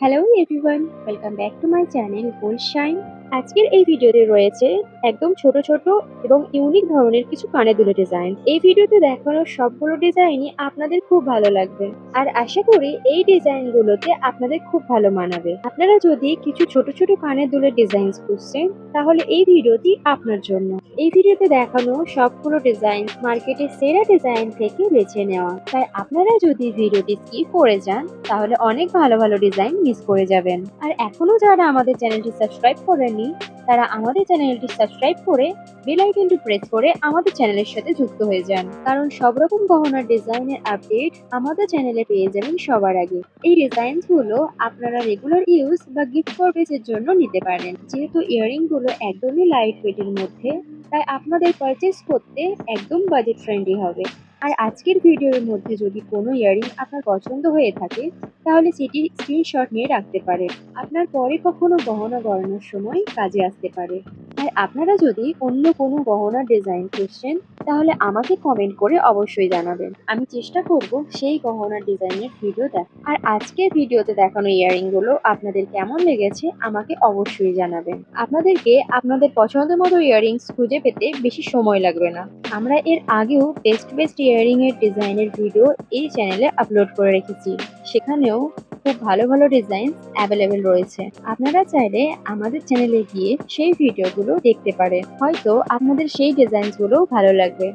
Hello everyone, welcome back to my channel gold shine. আজকের এই ভিডিওতে রয়েছে একদম ছোট ছোট এবং ইউনিক ধরনের কিছু কানের দুলের ডিজাইন। এই ভিডিওতে দেখানো সবগুলো ডিজাইনই আপনাদের খুব ভালো লাগবে, আর আশা করি এই ডিজাইনগুলোতে আপনাদের খুব ভালো মানাবে। আপনারা যদি কিছু ছোট ছোট কানের দুলের ডিজাইন খুঁজছেন, তাহলে এই ভিডিওটি আপনার জন্য। এই ভিডিওতে দেখানো সবগুলো ডিজাইন মার্কেটের সেরা ডিজাইন থেকে বেছে নেওয়া, তাই আপনারা যদি ভিডিওটি স্কিপ করে যান তাহলে অনেক ভালো ভালো ডিজাইন মিস করে যাবেন। আর এখনো যারা আমাদের চ্যানেলটি সাবস্ক্রাইব করেননি, তারা আমাদের চ্যানেলটি সাবস্ক্রাইব করে বেল আইকনটি প্রেস করে আমাদের চ্যানেলের সাথে যুক্ত হয়ে যান, কারণ সব রকম গহনার ডিজাইনের আপডেট আমাদের চ্যানেলে পেয়ে যাবেন সবার আগে। এই ডিজাইনগুলো আপনারা রেগুলার ইউজ বা গিফট পারপাসের জন্য নিতে পারেন। যেহেতু ইয়াররিং গুলো একদমই লাইট ওয়েটের মধ্যে, তাই আপনাদের পারচেস করতে একদম বাজেট ফ্রেন্ডলি হবে। আর আজকের ভিডিওর মধ্যে যদি কোনো ইয়াররিং আপনার পছন্দ হয়ে থাকে, তাহলে সেটির স্ক্রিনশট নিয়ে রাখতে পারেন। আপনার পরে কখনো গহনা গড়ানোর সময় কাজে আসতে পারে। আর আপনারা যদি অন্য কোনো গহনার ডিজাইন খুঁজছেন, তাহলে আমাকে কমেন্ট করে অবশ্যই জানাবেন। আমি চেষ্টা করব সেই গহনার ডিজাইনের ভিডিও দেখা। আর আজকের ভিডিওতে দেখানো ইয়াররিংগুলো আপনাদের কেমন লেগেছে আমাকে অবশ্যই জানাবেন। আপনাদেরকে আপনাদের পছন্দ মতো ইয়াররিংস খুঁজে পেতে বেশি সময় লাগবে না। আমরা এর আগেও বেস্ট ইয়াররিং এর ডিজাইনের ভিডিও এই চ্যানেলে আপলোড করে রেখেছি, সেখানেও খুব ভালো ভালো ডিজাইন অ্যাভেলেবেল রয়েছে। আপনারা চাইলে আমাদের চ্যানেলে গিয়ে সেই ভিডিওগুলো দেখতে পারেন, হয়তো আপনাদের সেই ডিজাইনগুলো ভালো লাগবে।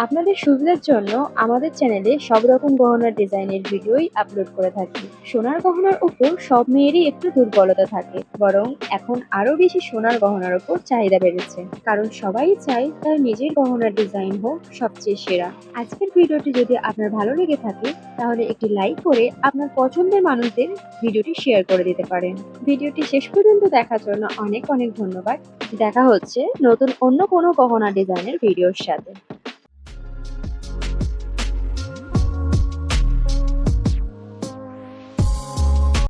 আপনাদের সুবিধার জন্য আমাদের চ্যানেলে সব রকম গহনার ডিজাইনের ভিডিওই আপলোড করে থাকি। সোনার গহনার উপর সব মেয়েরই একটু দুর্বলতা থাকে, বরং এখন আরো বেশি সোনার গহনার উপর চাহিদা বেড়েছে, কারণ সবাই চায় তার নিজের গহনার ডিজাইন হোক সবচেয়ে সেরা। আজকের ভিডিওটি যদি আপনার ভালো লেগে থাকে, তাহলে একটি লাইক করে আপনার পছন্দের মানুষদের ভিডিওটি শেয়ার করে দিতে পারেন। ভিডিওটি শেষ পর্যন্ত দেখার জন্য অনেক অনেক ধন্যবাদ। দেখা হচ্ছে নতুন অন্য কোনো গহনা ডিজাইনের ভিডিওর সাথে।